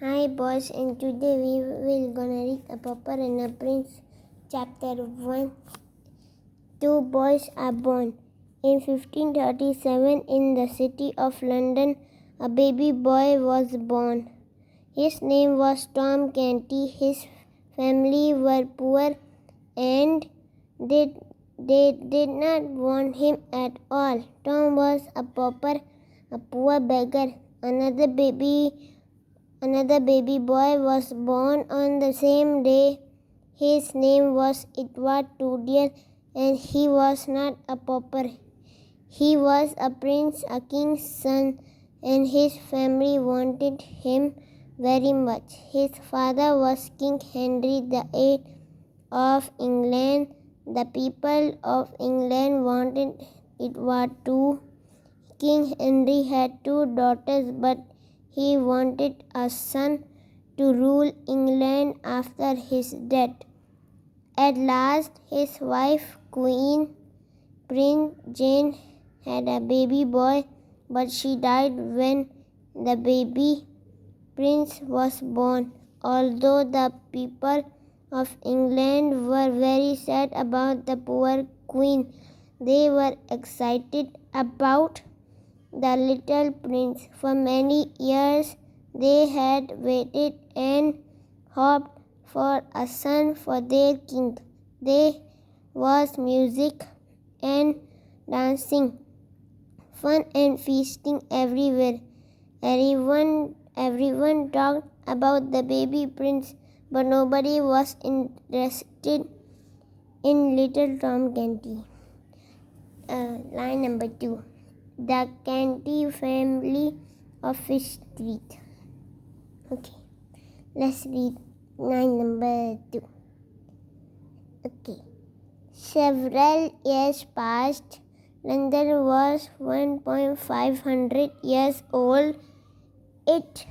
Hi boys, and today we will gonna read a Pauper and a Prince, chapter 1. Two boys are born. In 1537, in the city of London, a baby boy was born. His name was Tom Canty. His family were poor and they did not want him at all. Tom was a pauper, a poor beggar. Another baby boy was born on the same day. His name was Edward Tudor, and he was not a pauper. He was a prince, a king's son, and his family wanted him very much. His father was King Henry VIII of England. The people of England wanted Edward too. King Henry had two daughters, but he wanted a son to rule England after his death. At last, his wife, Queen Prince Jane, had a baby boy, but she died when the baby prince was born. Although the people of England were very sad about the poor queen, they were excited about the little prince. For many years they had waited and hoped for a son for their king. There was music and dancing, fun and feasting everywhere. Everyone talked about the baby prince, but nobody was interested in little Tom Canty. Line number 2. The Canty family of Fish Street. Okay, let's read line number 2. Okay. Several years passed. London was 1,500 years old. It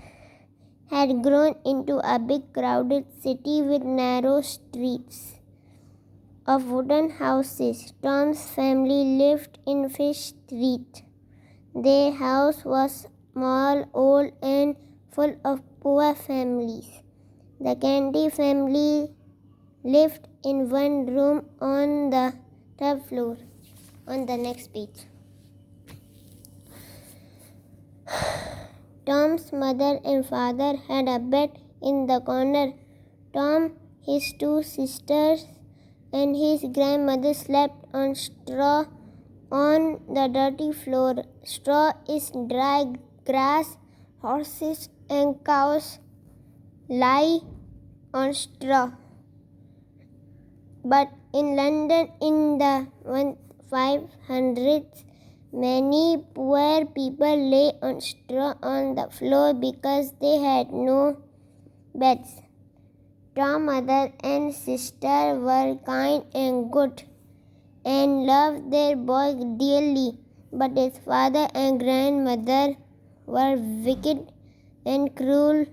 had grown into a big crowded city with narrow streets of wooden houses. Tom's family lived in Fish Street. Their house was small, old, and full of poor families. The Canty family lived in one room on the top floor. On the next page. Tom's mother and father had a bed in the corner. Tom, his two sisters, and his grandmother slept on straw on the dirty floor. Straw is dry grass. Horses and cows lie on straw. But in London in the 1500s, many poor people lay on straw on the floor because they had no beds. Tom's mother and sister were kind and good and loved their boy dearly, but his father and grandmother were wicked and cruel.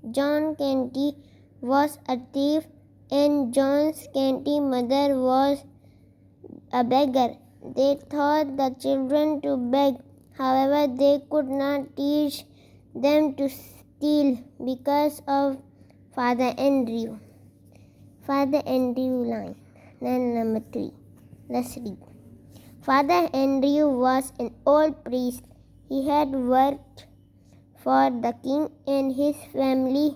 John Canty was a thief, and John's Canty mother was a beggar. They taught the children to beg. However, they could not teach them to steal because of Father Andrew. Father Andrew line number 3. Let's read. Father Andrew was an old priest. He had worked for the king and his family.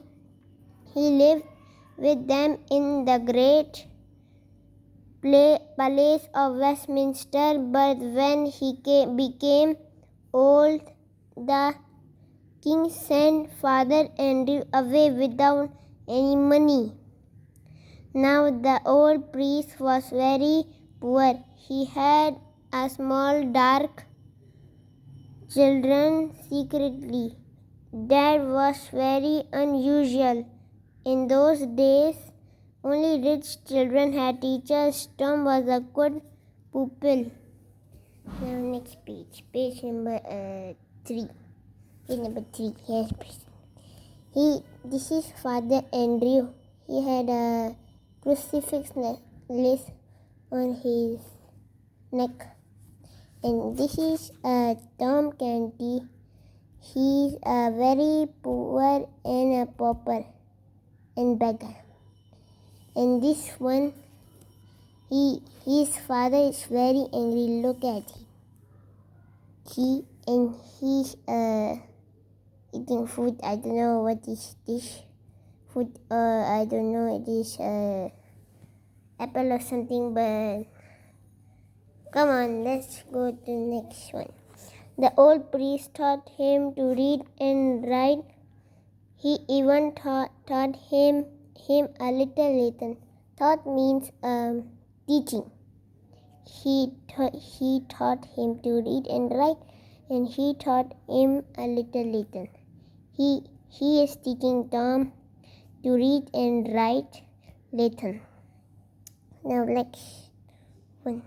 He lived with them in the great palace of Westminster, but when he became old, the king sent Father Andrew away without any money. Now the old priest was very poor. He had a small dark children secretly. That was very unusual. In those days, only rich children had teachers. Tom was a good pupil. Now next page. Page number 3. Page number 3. Yes, this is Father Andrew. He had a crucifix necklace on his neck. And this is Tom Canty. He's a very poor and a pauper and beggar. And this one, his father is very angry. Look at him. He's eating food. I don't know what is this food. I don't know. It is apple or something. But come on, let's go to the next one. The old priest taught him to read and write. He even taught him a little Latin. Taught means teaching. He taught him to read and write, and he taught him a little Latin. He is teaching Tom to read and write Latin. Now next one.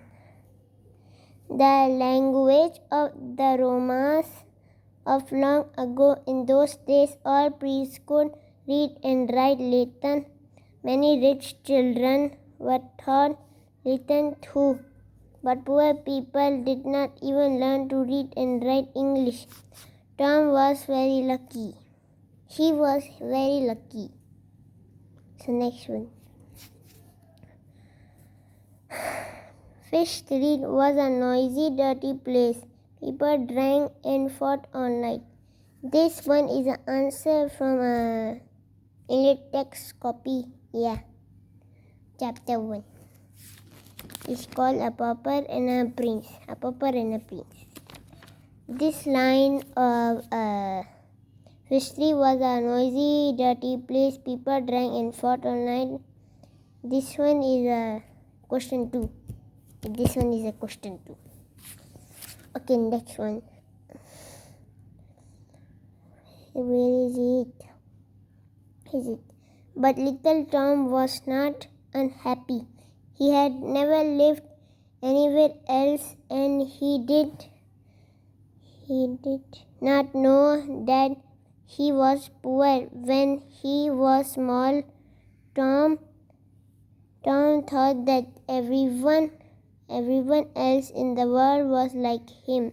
The language of the Romans of long ago. In those days, all priests could read and write Latin. Many rich children were taught Latin too, but poor people did not even learn to read and write English. Tom was very lucky. He was very lucky. So next one. Fish Street was a noisy, dirty place. People drank and fought all night. This one is an answer from a English text copy. Yeah. Chapter 1. It's called A Pauper and a Prince. A Pauper and a Prince. This line of Fish Street was a noisy, dirty place. People drank and fought all night. This one is a question 2. This one is a question 2. Okay, next one. Where is it? Is it? But little Tom was not unhappy. He had never lived anywhere else, and he did not know that he was poor. When he was small, Tom thought that everyone else in the world was like him.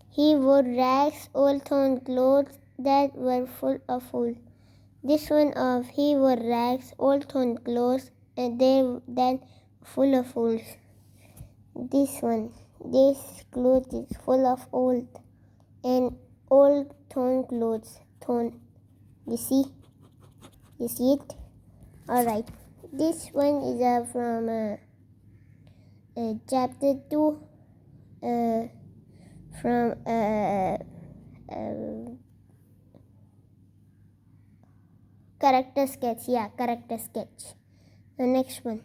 He wore rags, old torn clothes that were full of holes. This one of he wore rags, old torn clothes, and that full of holes. This clothes is full of old torn clothes. Torn. You see it? All right. This one is from chapter 2 from character sketch. Yeah, character sketch. The next one.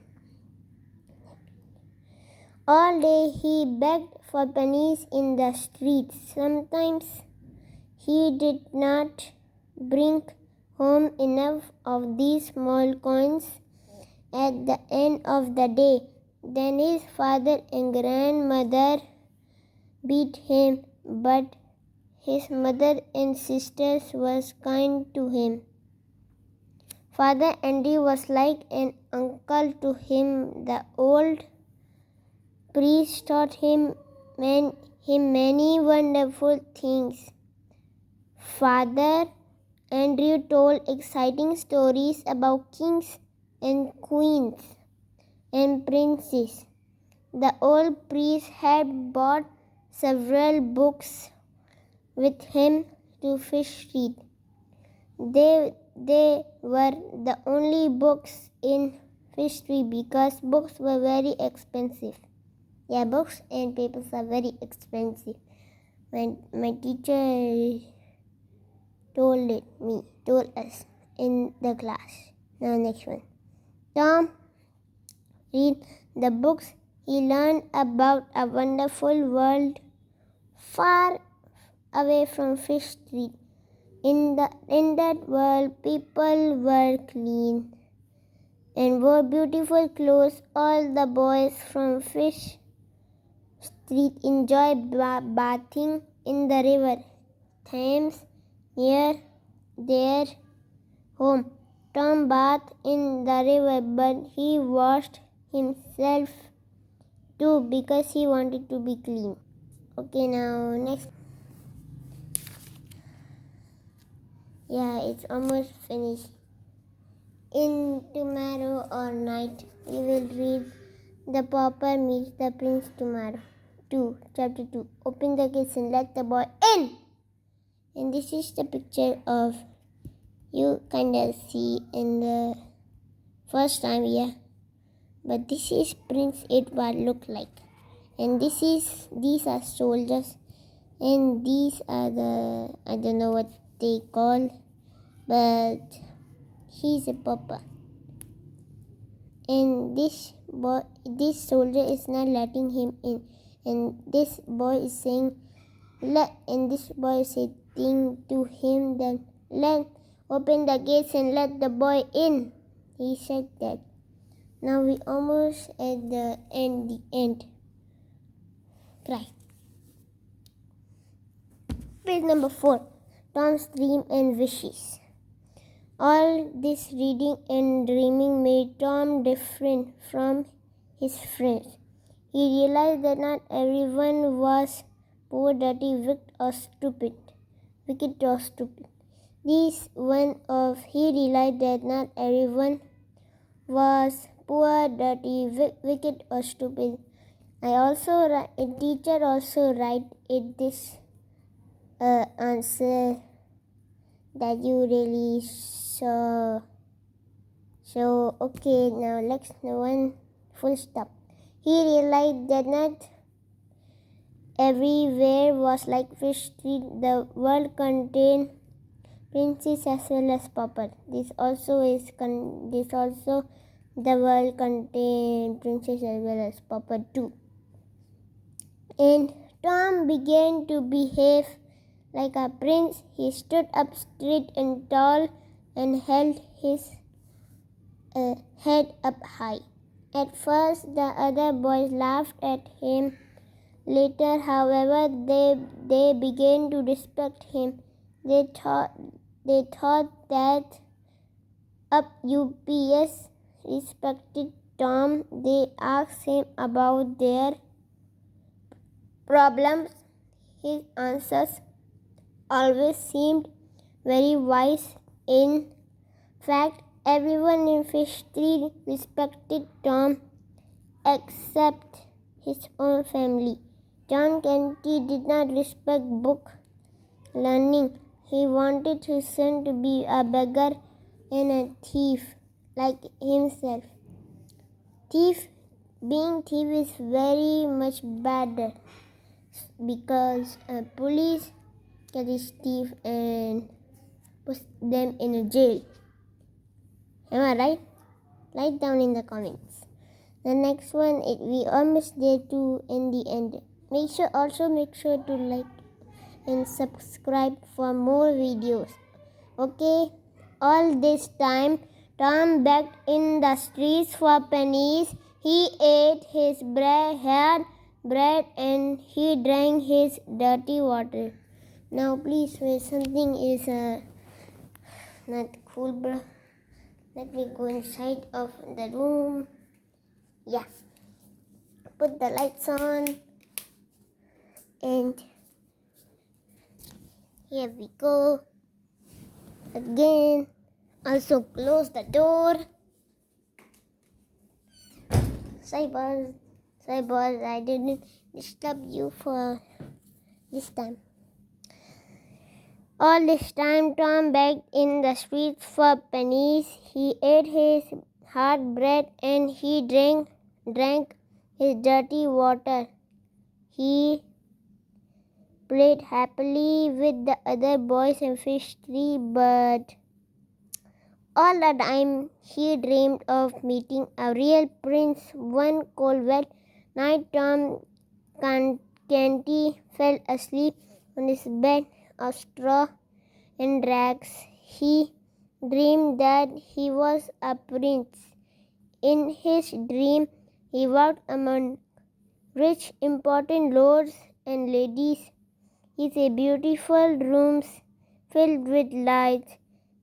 All day he begged for pennies in the streets. Sometimes he did not bring home enough of these small coins at the end of the day. Then his father and grandmother beat him, but his mother and sisters was kind to him. Father Andy was like an uncle to him. The old priest taught him many wonderful things. Father Andrew told exciting stories about kings and queens and princes. The old priest had brought several books with him to Fish Street. They were the only books in Fish Street because books were very expensive. Yeah, books and papers are very expensive. My teacher told us in the class. Now next one. Tom read the books. He learned about a wonderful world far away from Fish Street. In that world, people were clean and wore beautiful clothes. All the boys from Fish Street enjoyed bathing in the river Thames near their home. Tom bathed in the river, but he washed himself too because he wanted to be clean. Okay, now next. Yeah, it's almost finished. In tomorrow or night, we will read The Pauper Meets the Prince tomorrow. 2, Chapter 2. Open the gates and let the boy in. And this is the picture of you kinda see in the first time, yeah. But this is Prince Edward look like. And these are soldiers. And these are the, I don't know what they call, but he's a pauper. And this soldier is not letting him in. And this boy is saying, this boy is saying to him that, open the gates and let the boy in. He said that. Now we almost at the end. Right. Page number 4. Tom's dream and wishes. All this reading and dreaming made Tom different from his friends. He realized that not everyone was poor, dirty, wicked, or stupid. He realized that not everyone was poor, dirty, wicked, or stupid. A teacher also write it this answer that you really saw. So okay, now next one full stop. He realized that not everywhere was like Fish Street. The world contained princes as well as paupers. This also the world contained princes as well as paupers too. And Tom began to behave like a prince. He stood up straight and tall and held his head up high. At first, the other boys laughed at him. Later, however, they began to respect him. They thought that UPS respected Tom. They asked him about their problems. His answers always seemed very wise. In fact, everyone in Fish Street respected Tom except his own family. John Canty did not respect book learning. He wanted his son to be a beggar and a thief like himself. Being thief is very much better because police catch thief and put them in a jail. Am I right? Write down in the comments. The next one, we almost there to in the end. Make sure to like and subscribe for more videos. Okay? All this time, Tom begged in the streets for pennies. He ate his bread and he drank his dirty water. Now please, when something is not cool, bro. Let me go inside of the room. Yeah. Put the lights on. And here we go. Again. Also close the door. Sorry boss, I didn't disturb you for this time. All this time, Tom begged in the streets for pennies. He ate his hard bread and he drank his dirty water. He played happily with the other boys in Fish Tree, but all the time he dreamed of meeting a real prince. One cold wet night, Tom Canty fell asleep on his bed of straw and rags. He dreamed that he was a prince. In his dream, he walked among rich, important lords and ladies. He saw beautiful rooms filled with lights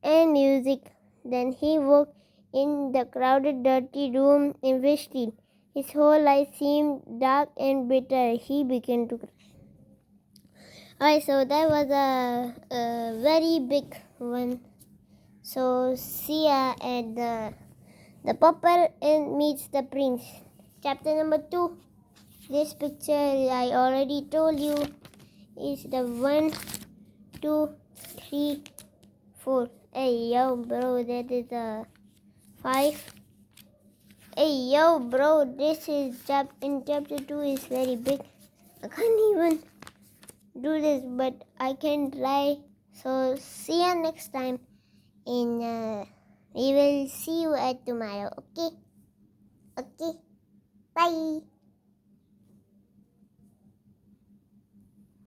and music. Then he woke in the crowded, dirty room in Fish Street. His whole life seemed dark and bitter. He began to cry. Alright, so that was a very big one. So see ya at the pauper and meets the prince. Chapter number 2. This picture I already told you is the 1, 2, 3, 4. Hey yo bro, that is the 5. Hey yo bro, this is in chapter 2 is very big. I can't even do this, but I can try. So see you next time, and we will see you at tomorrow. Okay, bye.